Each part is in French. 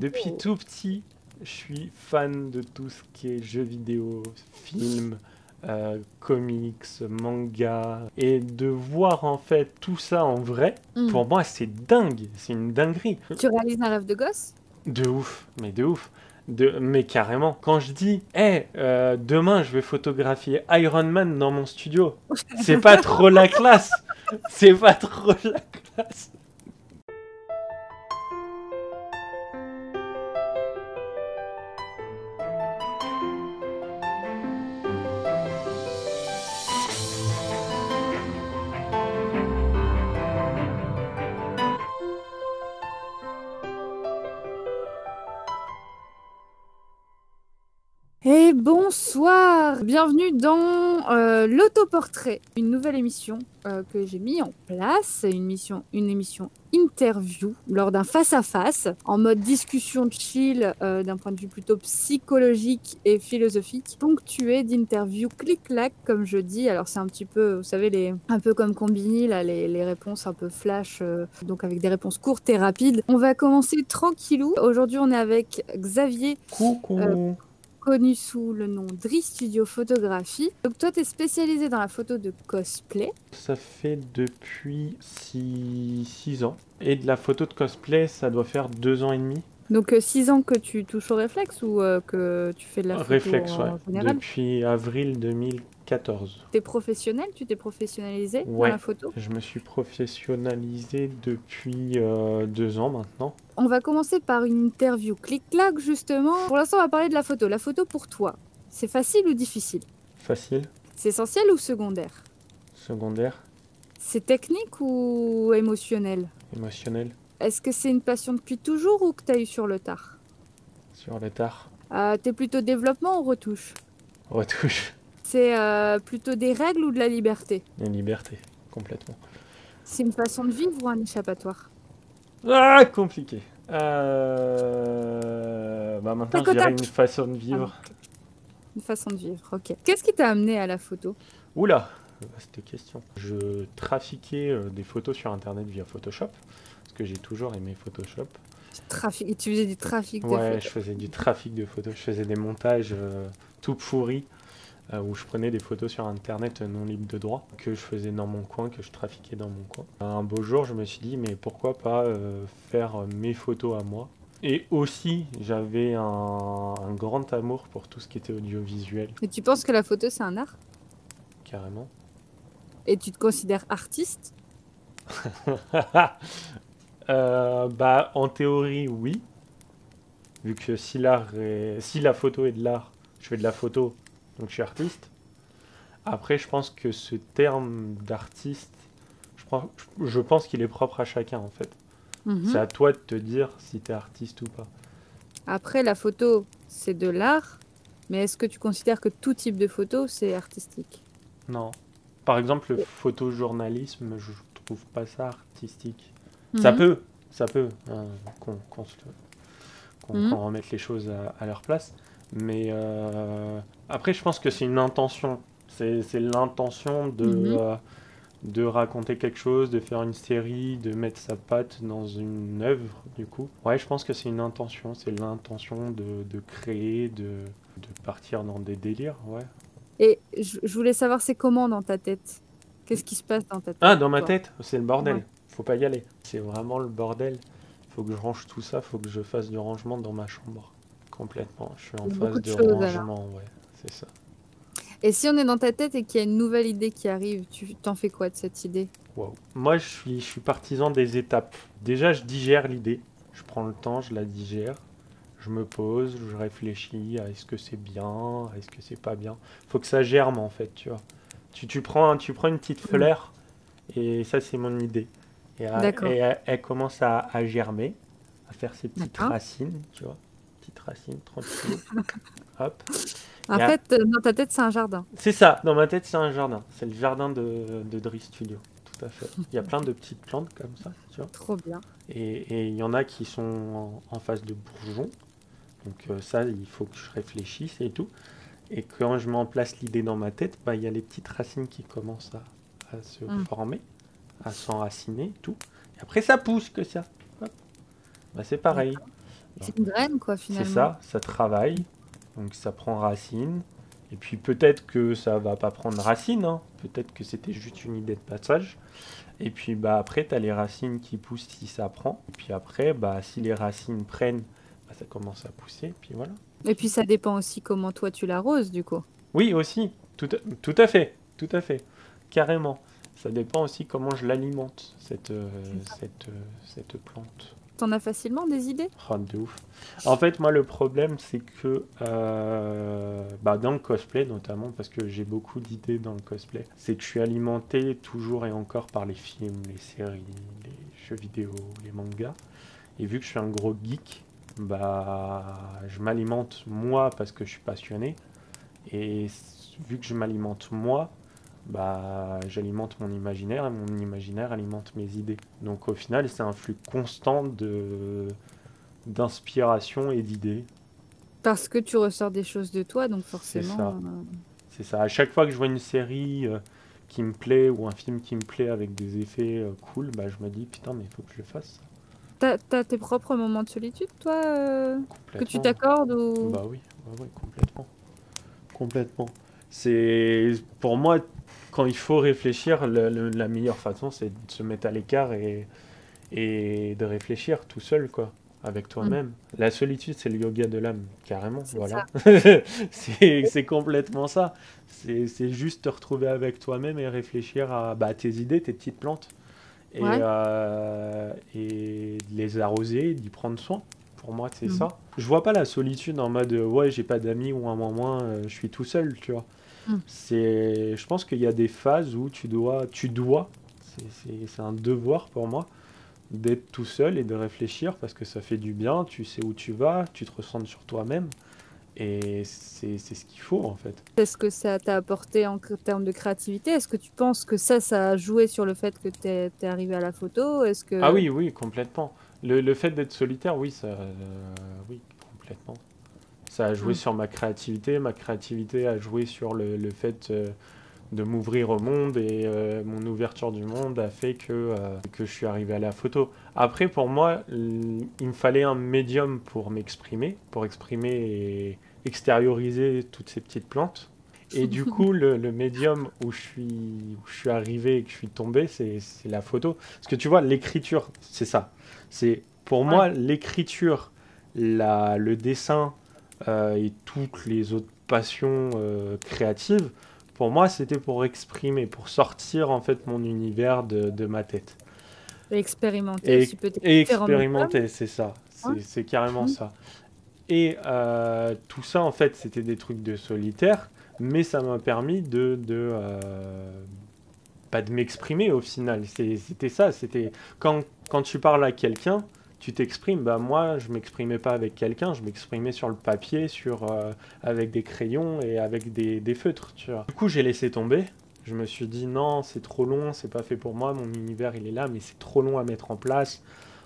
Depuis tout petit, je suis fan de tout ce qui est jeux vidéo, films, comics, manga. Et de voir en fait tout ça en vrai, pour moi c'est dingue, c'est une dinguerie. Tu réalises un rêve de gosse? De ouf, mais de ouf. Mais carrément. Quand je dis, demain je vais photographier Iron Man dans mon studio, c'est pas trop la classe. C'est pas trop la classe. Et bonsoir! Bienvenue dans l'autoportrait, une nouvelle émission que j'ai mis en place. C'est une émission interview lors d'un face-à-face, en mode discussion chill d'un point de vue plutôt psychologique et philosophique, ponctuée d'interviews clic-clac, comme je dis. Alors c'est un petit peu, vous savez, un peu comme Combini, là, les réponses un peu flash, donc avec des réponses courtes et rapides. On va commencer tranquillou. Aujourd'hui, on est avec Xavier. Coucou. Connu sous le nom Dri Studio Photographie. Donc toi, tu es spécialisé dans la photo de cosplay. Ça fait depuis 6 ans. Et de la photo de cosplay, ça doit faire 2 ans et demi. Donc 6 ans que tu touches au réflexe ou que tu fais de la photo Réflexe, ouais. en général? Depuis avril 2014. T'es professionnel? Tu t'es professionnalisé dans Ouais, la photo? je me suis professionnalisé depuis 2 ans maintenant. On va commencer par une interview clic-clac justement. Pour l'instant, on va parler de la photo. La photo pour toi, c'est facile ou difficile? Facile, C'est essentiel ou secondaire? secondaire, C'est technique ou émotionnel? émotionnel, Est-ce que c'est une passion depuis toujours ou que tu as eu sur le tard? sur le tard, T'es plutôt développement ou retouche? retouche, C'est plutôt des règles ou de la liberté? et liberté, complètement. C'est une façon de vivre ou un échappatoire? Ah, compliqué. Maintenant, Tac je au dirais tac. une façon de vivre. Une façon de vivre, ok. Qu'est-ce qui t'a amené à la photo? Oula, vaste question. Je trafiquais des photos sur Internet via Photoshop, parce que j'ai toujours aimé Photoshop. Tu faisais du trafic de Ouais, photos. je faisais du trafic de photos, je faisais des montages tout pourris, où je prenais des photos sur Internet non libres de droit, que je faisais dans mon coin, que je trafiquais dans mon coin. Un beau jour, je me suis dit, mais pourquoi pas faire mes photos à moi? Et aussi, j'avais un grand amour pour tout ce qui était audiovisuel, Et tu penses que la photo c'est un art? carrément. Et tu te considères artiste? En théorie, oui. Vu que si la photo est de l'art, je fais de la photo, donc je suis artiste. Après, je pense que ce terme d'artiste, je pense qu'il est propre à chacun en fait. C'est à toi de te dire si t'es artiste ou pas. Après, la photo c'est de l'art, mais est-ce que tu considères que tout type de photo c'est artistique? Non. Par exemple, le photojournalisme, je trouve pas ça artistique. Ça peut, hein, qu'on remette les choses à leur place. Mais après, je pense que c'est une intention. C'est l'intention de raconter quelque chose, de faire une série, de mettre sa patte dans une œuvre, du coup. Ouais, je pense que c'est une intention. C'est l'intention de créer, de partir dans des délires, ouais. Et je voulais savoir c'est comment dans ta tête? Qu'est-ce qui se passe dans ta tête? Ah, dans ma toi tête, c'est le bordel. Ouais. Faut pas y aller. C'est vraiment le bordel. Faut que je range tout ça, faut que je fasse du rangement dans ma chambre. Complètement. Je suis en Il y a beaucoup phase de de choses alors. rangement, ouais. C'est ça. Et si on est dans ta tête et qu'il y a une nouvelle idée qui arrive, tu t'en fais quoi de cette idée? Wow. Moi, je suis partisan des étapes. Déjà, je digère l'idée. Je prends le temps, je la digère. Je me pose, je réfléchis à est-ce que c'est bien, est-ce que c'est pas bien. Faut que ça germe en fait, tu vois. Tu prends une petite fleur et ça, c'est mon idée. D'accord. Elle commence à germer, à faire ses petites D'accord. racines, tu vois. Petites racines, tranquilles. Hop. En Et fait, dans ta tête, c'est un jardin. c'est ça, dans ma tête, c'est un jardin. C'est le jardin de Dri Studio, tout à fait. Il y a plein de petites plantes comme ça, tu vois. Trop bien. Et il y en a qui sont en phase de bourgeons. Donc ça, il faut que je réfléchisse et tout. Et quand je mets en place l'idée dans ma tête, bah, il y a les petites racines qui commencent à se former, à s'enraciner et tout. Et après, ça pousse que ça. Hop. Bah, c'est pareil. C'est une graine, quoi, C'est finalement. ça travaille, donc ça prend racine. Et puis peut-être que ça va pas prendre racine, hein. Peut-être que c'était juste une idée de passage. Et puis bah après, tu as les racines qui poussent si ça prend. Et puis après, bah si les racines prennent, bah, ça commence à pousser. Et puis voilà. Et puis ça dépend aussi comment toi tu l'arroses, du coup. Oui, aussi, tout à fait, carrément. Ça dépend aussi comment je l'alimente, C'est ça. cette plante. T'en as facilement des idées? Oh, de ouf. En fait, moi, le problème, c'est que bah, dans le cosplay, notamment, parce que j'ai beaucoup d'idées dans le cosplay, c'est que je suis alimenté toujours et encore par les films, les séries, les jeux vidéo, les mangas. Et vu que je suis un gros geek, bah, je m'alimente moi parce que je suis passionné. Et vu que je m'alimente moi, bah, j'alimente mon imaginaire et mon imaginaire alimente mes idées. Donc au final, c'est un flux constant d'inspiration et d'idées. Parce que tu ressors des choses de toi, donc C'est ça. forcément. C'est ça. À chaque fois que je vois une série qui me plaît ou un film qui me plaît avec des effets cool, bah, je me dis putain, mais il faut que je le fasse. T'as tes propres moments de solitude, toi, que tu Complètement. t'accordes ou... Bah oui, bah oui, complètement. Complètement. C'est pour moi, quand il faut réfléchir, la meilleure façon, c'est de se mettre à l'écart et de réfléchir tout seul, quoi, avec Hmm, toi-même. La solitude, c'est le yoga de l'âme, carrément, c'est ça. voilà. C'est complètement ça. C'est juste te retrouver avec toi-même et réfléchir à bah, tes idées, tes petites plantes, Ouais. et de les arroser, d'y prendre soin. Pour moi, c'est Mhm. ça. Je vois pas la solitude en mode ouais, j'ai pas d'amis ou un moment, je suis tout seul, tu vois. Hmm. Je pense qu'il y a des phases où c'est un devoir pour moi d'être tout seul et de réfléchir parce que ça fait du bien, tu sais où tu vas, tu te ressens sur toi-même et c'est ce qu'il faut en fait. Qu'est-ce que ça t'a apporté en termes de créativité? Est-ce que tu penses que ça a joué sur le fait que t'es arrivé à la photo? Est-ce Ah que... oui, oui, complètement. Le fait d'être solitaire, oui, oui, complètement. Ça a joué Hmm. sur ma créativité a joué sur le fait de m'ouvrir au monde et mon ouverture du monde a fait que je suis arrivé à la photo. Après, pour moi, il me fallait un médium pour m'exprimer, pour exprimer et extérioriser toutes ces petites plantes. Et du coup, le médium où je suis arrivé et que je suis tombé, c'est la photo. Parce que tu vois, l'écriture, c'est ça. C'est pour Ouais. moi l'écriture, le dessin et toutes les autres passions créatives. Pour moi, c'était pour exprimer, pour sortir en fait mon univers de ma tête. Expérimenter Et, aussi peut-être et différents médiums. expérimenter, c'est ça. Ouais. C'est carrément Hmm. ça. Et tout ça, en fait, c'était des trucs de solitaire, mais ça m'a permis pas de m'exprimer au final. C'était ça. C'était quand tu parles à quelqu'un, tu t'exprimes. Bah moi, je m'exprimais pas avec quelqu'un, je m'exprimais sur le papier, avec des crayons et avec des feutres. Tu vois. Du coup, j'ai laissé tomber. Je me suis dit non, c'est trop long, c'est pas fait pour moi. Mon univers, il est là, mais c'est trop long à mettre en place.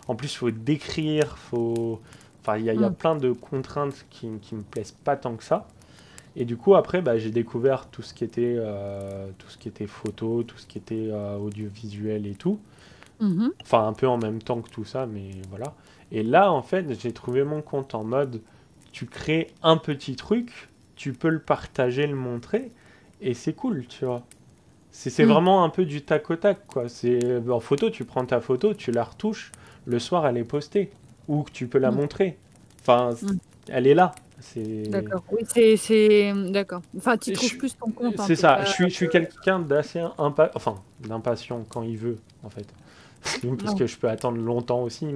En plus, il faut décrire, faut. Enfin, il y a Hmm. plein de contraintes qui me plaisent pas tant que ça. Et du coup, après, bah, j'ai découvert tout ce qui était photo, tout ce qui était audiovisuel et tout. Mhm. Enfin, un peu en même temps que tout ça, mais voilà. Et là, en fait, j'ai trouvé mon compte en mode, tu crées un petit truc, tu peux le partager, le montrer, et c'est cool, tu vois. C'est Hmm. vraiment un peu du tac au tac, quoi. En photo, tu prends ta photo, tu la retouches, le soir, elle est postée. Ou que tu peux la Hmm. montrer. Enfin, Hmm. elle est là. C'est... D'accord. Oui, d'accord. Enfin, tu trouves Je- plus ton compte, hein, C'est t'es ça, pas... je suis quelqu'un enfin, d'impatient quand il veut, en fait. Parce Non. que je peux attendre longtemps aussi,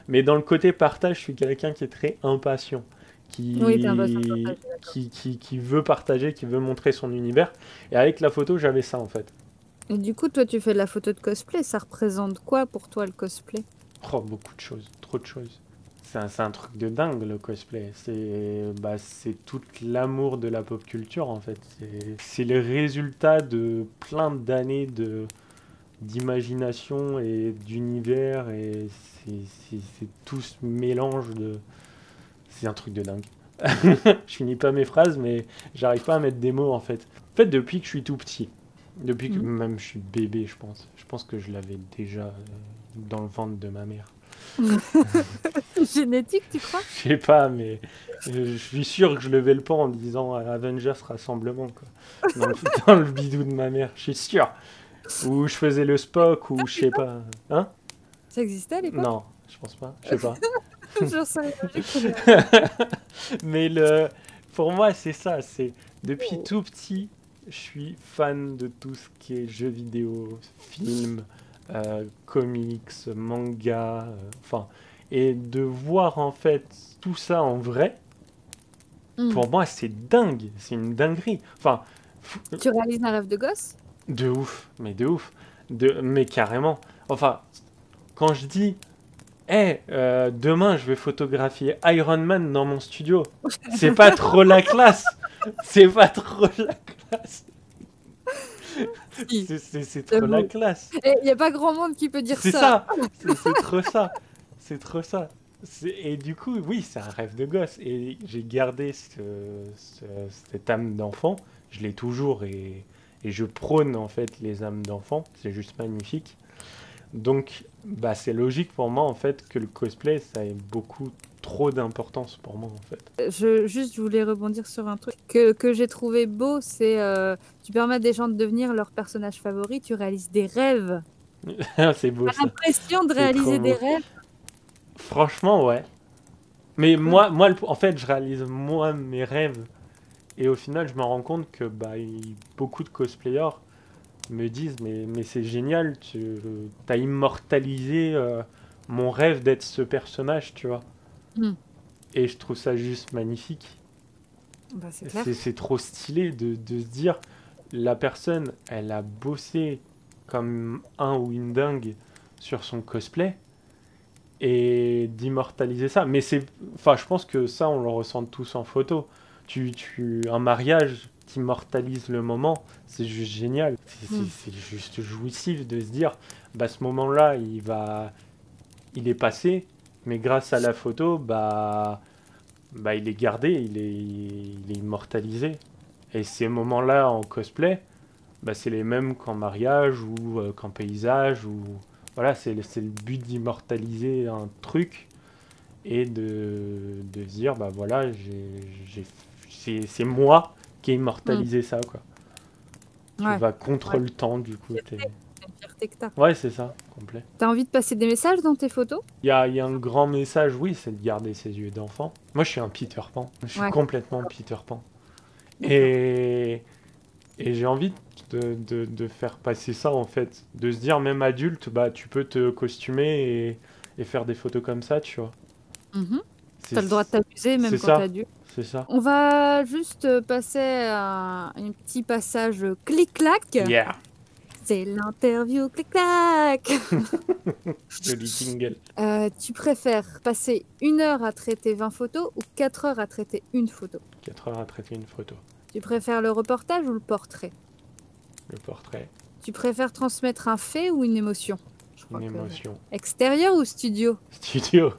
mais dans le côté partage, je suis quelqu'un qui est très impatient, Oui, t'es impatient de partager, d'accord. qui veut partager, qui veut montrer son univers. Et avec la photo, j'avais ça, en fait. Et du coup, toi, tu fais de la photo de cosplay. Ça représente quoi pour toi, le cosplay? Oh, beaucoup de choses, trop de choses. C'est un truc de dingue le cosplay. C'est tout l'amour de la pop culture en fait. C'est le résultat de plein d'années d'imagination et d'univers et c'est tout ce mélange de. C'est un truc de dingue. Je finis pas mes phrases, mais j'arrive pas à mettre des mots en fait. En fait, depuis que je suis tout petit, depuis que Mhm. même je suis bébé, je pense que je l'avais déjà dans le ventre de ma mère. Génétique, tu crois? Je sais pas, mais je suis sûr que je levais le pan en disant Avengers Rassemblement, quoi. Dans le, dans le bidou de ma mère, je suis sûr. Ou je faisais le Spock, ou je sais pas. Hein? Ça existait à l'époque? Non, je pense pas, je sais pas. J'en sais rien, j'ai connu. Mais pour moi, c'est ça. C'est depuis tout petit, je suis fan de tout ce qui est jeux vidéo, films, comics, manga, enfin, et de voir en fait tout ça en vrai. Pour moi, c'est dingue, c'est une dinguerie. Enfin, Tu réalises un rêve de gosse? de ouf, mais de ouf, mais carrément. Enfin, quand je dis demain, je vais photographier Iron Man dans mon studio. C'est pas trop la classe. C'est pas trop la classe. Si. C'est trop la classe. Il n'y a pas grand monde qui peut dire C'est ça. ça. C'est trop ça. C'est trop ça. Et du coup, oui, c'est un rêve de gosse. Et j'ai gardé cette âme d'enfant. Je l'ai toujours et je prône en fait les âmes d'enfant. C'est juste magnifique. Donc, bah, c'est logique pour moi en fait que le cosplay ça ait beaucoup trop d'importance pour moi en fait. Je voulais rebondir sur un truc que j'ai trouvé beau, c'est tu permets à des gens de devenir leur personnage favori, tu réalises des rêves. C'est beau T'as ça. l'impression de C'est réaliser trop des beau. rêves. Franchement, ouais. Mais moi, en fait, je réalise moi mes rêves. Et au final, je me rends compte que bah, beaucoup de cosplayers me disent mais c'est génial, tu as immortalisé mon rêve d'être ce personnage, tu vois. Hmm. Et je trouve ça juste magnifique. Bah, c'est clair. C'est trop stylé de se dire, la personne, elle a bossé comme un ou une dingue sur son cosplay et d'immortaliser ça. Mais enfin, je pense que ça, on le ressent tous en photo. Un mariage, t'immortalises le moment, c'est juste génial. C'est juste jouissif de se dire, bah, ce moment-là, il est passé, mais grâce à la photo, bah, il est gardé, il est immortalisé. Et ces moments-là en cosplay, bah, c'est les mêmes qu'en mariage ou qu'en paysage. Ou... Voilà, c'est le but d'immortaliser un truc et de se dire, bah voilà, c'est moi qui ai immortalisé ça, quoi. Tu Ouais. vas contre le temps, du coup. C'est une fierté que t'as. Ouais, c'est ça, complet. T'as envie de passer des messages dans tes photos? Il y a un grand message, oui, c'est de garder ses yeux d'enfant. Moi, je suis un Peter Pan. Je suis complètement Peter Pan. Et j'ai envie de faire passer ça, en fait. De se dire, même adulte, bah, tu peux te costumer et faire des photos comme ça, tu vois. T'as le droit de t'amuser même quand t'es adulte. C'est ça. On va juste passer à un petit passage clic-clac. Yeah. C'est l'interview clic-clac. Joli jingle. Tu préfères passer 1 heure à traiter 20 photos ou 4 heures à traiter une photo? 4 heures à traiter une photo. Tu préfères le reportage ou le portrait? Le portrait. Tu préfères transmettre un fait ou une émotion? Une émotion. Extérieur ou studio? Studio.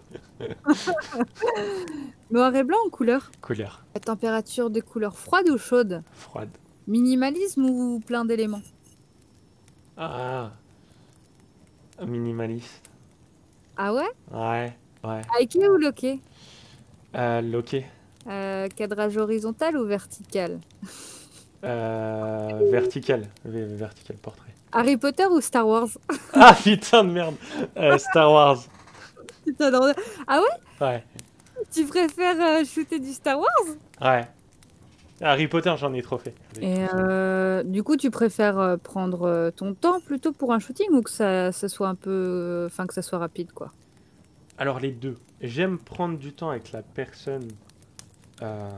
Noir et blanc ou couleur? Couleur. La température de couleur froide ou chaude? Froide. Minimalisme ou plein d'éléments? Ah. Minimaliste. Ah ouais? Ouais. Hiké ou loqué? Loqué. Cadrage horizontal ou vertical? Vertical. Vertical portrait. Harry Potter ou Star Wars? Ah putain de merde. Star Wars. Putain, non. Ah ouais? Ouais. Tu préfères shooter du Star Wars? Ouais. Harry Potter, j'en ai trop fait. Et du coup, tu préfères prendre ton temps plutôt pour un shooting ou que ça soit un peu... Enfin, que ça soit rapide, quoi? Alors les deux. J'aime prendre du temps avec la personne en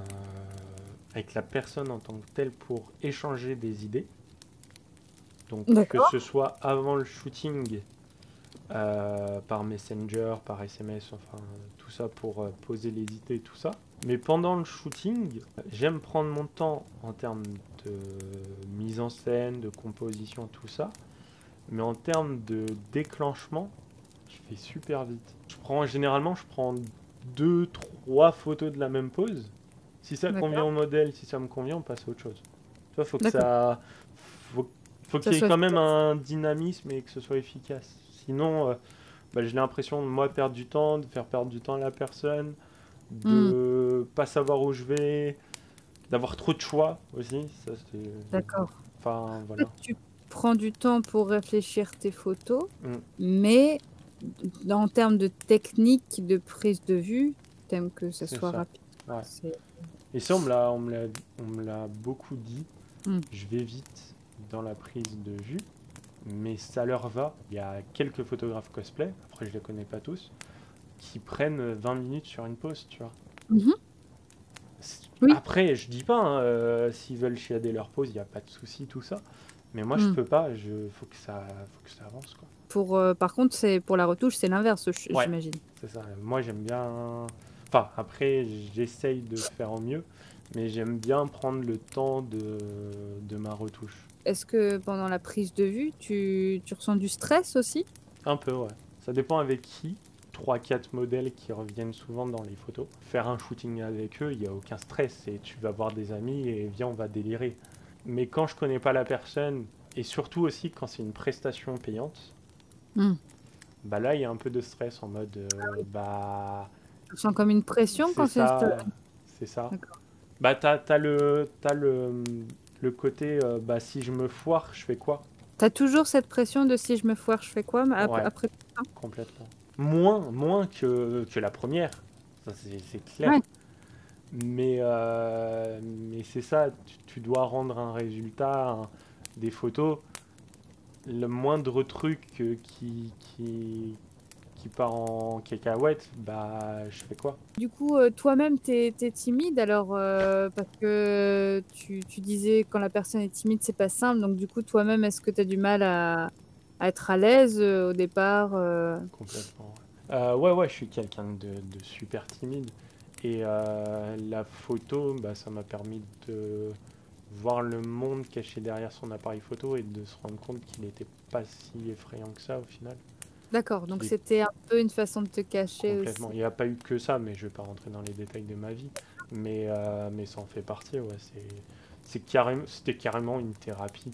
tant que telle pour échanger des idées. Donc que ce soit avant le shooting, par Messenger, par SMS, enfin tout ça pour poser les idées, tout ça. Mais pendant le shooting, j'aime prendre mon temps en termes de mise en scène, de composition, tout ça. Mais en termes de déclenchement, je fais super vite. Généralement, je prends 2-3 photos de la même pose. Si ça convient au modèle, si ça me convient, on passe à autre chose. Tu vois, faut qu'il y ait quand même un dynamisme et que ce soit efficace. Sinon, bah, j'ai l'impression de moi perdre du temps, de faire perdre du temps à la personne, Hmm, de pas savoir où je vais, d'avoir trop de choix aussi. Ça, c'est... d'accord. Enfin, En fait, voilà. tu prends du temps pour réfléchir tes photos, Mm, mais en termes de technique de prise de vue, t'aimes que ça c'est soit ça. rapide, quoi. Ouais. C'est... Et ça, on me l'a beaucoup dit. Hmm. Je vais vite dans la prise de vue, mais ça leur va. Il y a quelques photographes cosplay, après je les connais pas tous, qui prennent 20 minutes sur une pause, tu vois. Mhm. Oui. Après, je dis pas, hein, s'ils veulent chiader leur pause, il n'y a pas de souci, tout ça. Mais moi, je Hmm. peux pas, faut que ça avance, quoi. Par contre, c'est pour la retouche, c'est l'inverse, Ouais, j'imagine. c'est ça. Moi, j'aime bien. Enfin, après, j'essaye de faire au mieux, mais j'aime bien prendre le temps de ma retouche. Est-ce que pendant la prise de vue, tu ressens du stress aussi? Un peu, ouais. Ça dépend avec qui. Trois, quatre modèles qui reviennent souvent dans les photos. Faire un shooting avec eux, il n'y a aucun stress. Et tu vas voir des amis et viens, on va délirer. Mais quand je connais pas la personne, et surtout aussi quand c'est une prestation payante, Hmm. bah là, il y a un peu de stress en mode, bah, Tu ressens comme une pression c'est quand c'est... ça, c'est ça. D'accord. Bah, t'as le côté, bah, si je me foire, je fais quoi? T'as toujours cette pression de si je me foire, je fais quoi Ouais, après tout ça? complètement. Moins que la première, ça c'est clair. Ouais. Mais c'est ça, tu dois rendre un résultat, des photos. Le moindre truc qui part en cacahuète, bah je fais quoi? Du coup, toi-même, t'es timide alors parce que tu disais quand la personne est timide, c'est pas simple. Donc du coup, toi-même, est-ce que tu as du mal à être à l'aise au départ Complètement. Ouais, ouais, je suis quelqu'un de super timide. Et la photo, bah, ça m'a permis de voir le monde caché derrière son appareil photo et de se rendre compte qu'il n'était pas si effrayant que ça au final. D'accord, donc Qu'il est c'était un peu une façon de te cacher complètement. aussi. Il n'y a pas eu que ça, mais je vais pas rentrer dans les détails de ma vie. Mais ça en fait partie, ouais. C'était carrément une thérapie.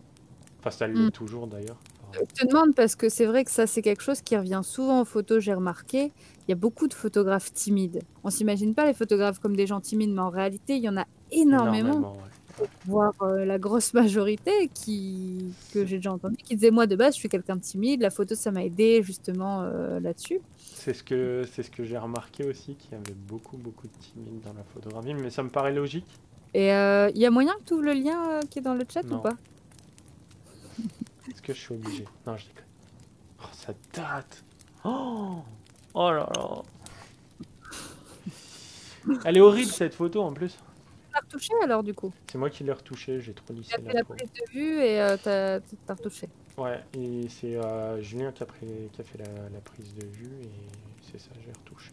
Enfin, ça l'est Hmm. toujours d'ailleurs. Enfin, Je te demande parce que c'est vrai que ça, c'est quelque chose qui revient souvent en photo, j'ai remarqué. Il y a beaucoup de photographes timides. On s'imagine pas les photographes comme des gens timides, mais en réalité, il y en a énormément, énormément, ouais. Ouais. voire la grosse majorité que C'est j'ai déjà entendu, qui disaient moi de base je suis quelqu'un de timide, la photo ça m'a aidé justement là-dessus. c'est ce que j'ai remarqué aussi, qu'il y avait beaucoup de timides dans la photographie, mais ça me paraît logique. Et il y a moyen que tu ouvres le lien qui est dans le chat ou Non. pas? Est-ce que je suis obligé? Non, je déconne. Oh, ça date. Oh, oh là là. Elle est horrible cette photo en plus. T'as retouché alors du coup? C'est moi qui l'ai retouchée, j'ai trop Tu as lissé la fait la peau. prise de vue et t'as retouché. Ouais, et c'est Julien qui a fait la prise de vue et c'est ça, j'ai retouché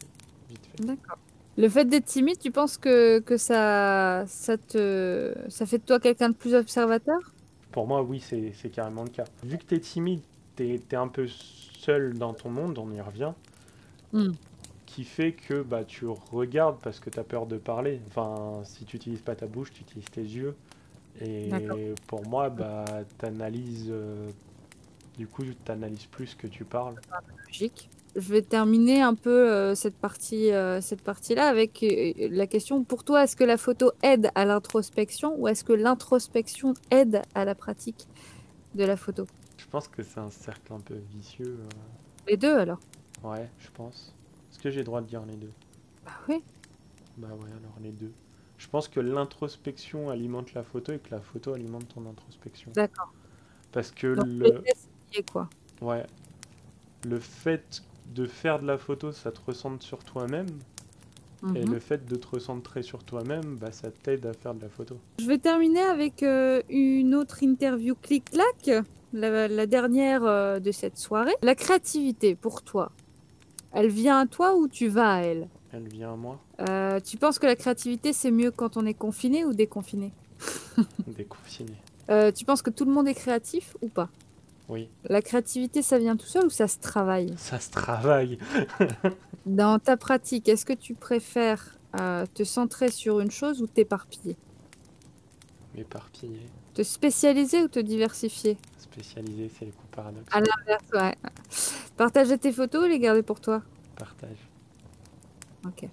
vite fait. D'accord. Le fait d'être timide, tu penses que ça fait de toi quelqu'un de plus observateur? Pour moi, oui, c'est carrément le cas. Vu que t'es timide, t'es un peu seul dans ton monde, on y revient, Hmm, qui fait que bah, tu regardes parce que t'as peur de parler. Enfin, si tu utilises pas ta bouche, tu utilises tes yeux. d'accord, Et pour moi, bah, t'analyses, du coup, t'analyses plus que tu parles. logique. Je vais terminer un peu cette partie-là avec la question, pour toi, est-ce que la photo aide à l'introspection ou est-ce que l'introspection aide à la pratique de la photo? Je pense que c'est un cercle un peu vicieux. Les deux alors? Ouais, je pense. Est-ce que j'ai le droit de dire les deux? Bah oui, Bah ouais, alors les deux. Je pense que l'introspection alimente la photo et que la photo alimente ton introspection. d'accord. Parce que Donc les deux, c'est lié, quoi. ouais, le fait de faire de la photo, ça te recentre sur toi-même. Et Mhm. le fait de te recentrer sur toi-même, bah, ça t'aide à faire de la photo. Je vais terminer avec une autre interview clic-clac, la dernière de cette soirée. La créativité, pour toi, elle vient à toi ou tu vas à elle? Elle vient à moi, Tu penses que la créativité, c'est mieux quand on est confiné ou déconfiné? déconfiné. Tu penses que tout le monde est créatif ou pas? Oui, La créativité, ça vient tout seul ou ça se travaille? ça se travaille. Dans ta pratique, est-ce que tu préfères te centrer sur une chose ou t'éparpiller? Éparpillé, Te spécialiser ou te diversifier? spécialisé, c'est les coups paradoxes. À l'inverse, ouais. Partager tes photos ou les garder pour toi? Partage. Ok.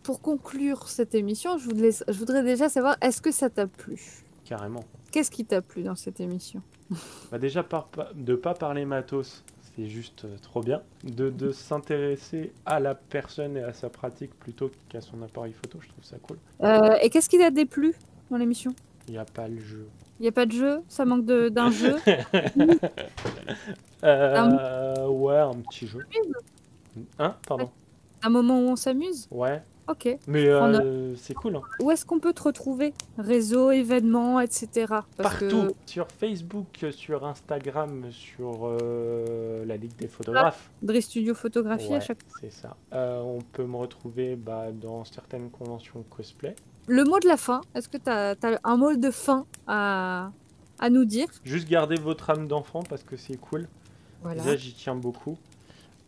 Pour conclure cette émission, je voudrais déjà savoir, est-ce que ça t'a plu? Carrément. Qu'est-ce qui t'a plu dans cette émission? Bah déjà, de pas parler matos, c'est juste trop bien. De s'intéresser à la personne et à sa pratique plutôt qu'à son appareil photo, je trouve ça cool. Et qu'est-ce qui t'a déplu dans l'émission? Il n'y a pas le jeu. Il n'y a pas de jeu? Ça manque d'un jeu? Ouais, un petit jeu. Hein? Pardon. Un moment où on s'amuse? Ouais. Ok. Mais prends c'est cool. Hein. Où est-ce qu'on peut te retrouver? Réseau, événements, etc. Partout. Sur Facebook, sur Instagram, sur la Ligue des photographes. Dre Studio Photographie Ouais, à chaque fois. c'est ça. On peut me retrouver dans certaines conventions cosplay. Le mot de la fin, est-ce que tu as un mot de fin à nous dire? Juste gardez votre âme d'enfant parce que c'est cool. Voilà. Déjà, j'y tiens beaucoup.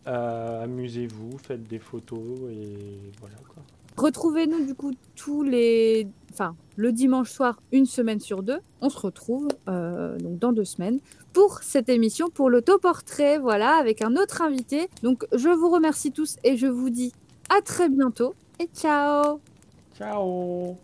Amusez-vous, faites des photos et voilà quoi. Retrouvez-nous du coup le dimanche soir, une semaine sur deux. On se retrouve donc dans 2 semaines pour cette émission, pour l'autoportrait, voilà, avec un autre invité. Donc je vous remercie tous et je vous dis à très bientôt et ciao! Ciao!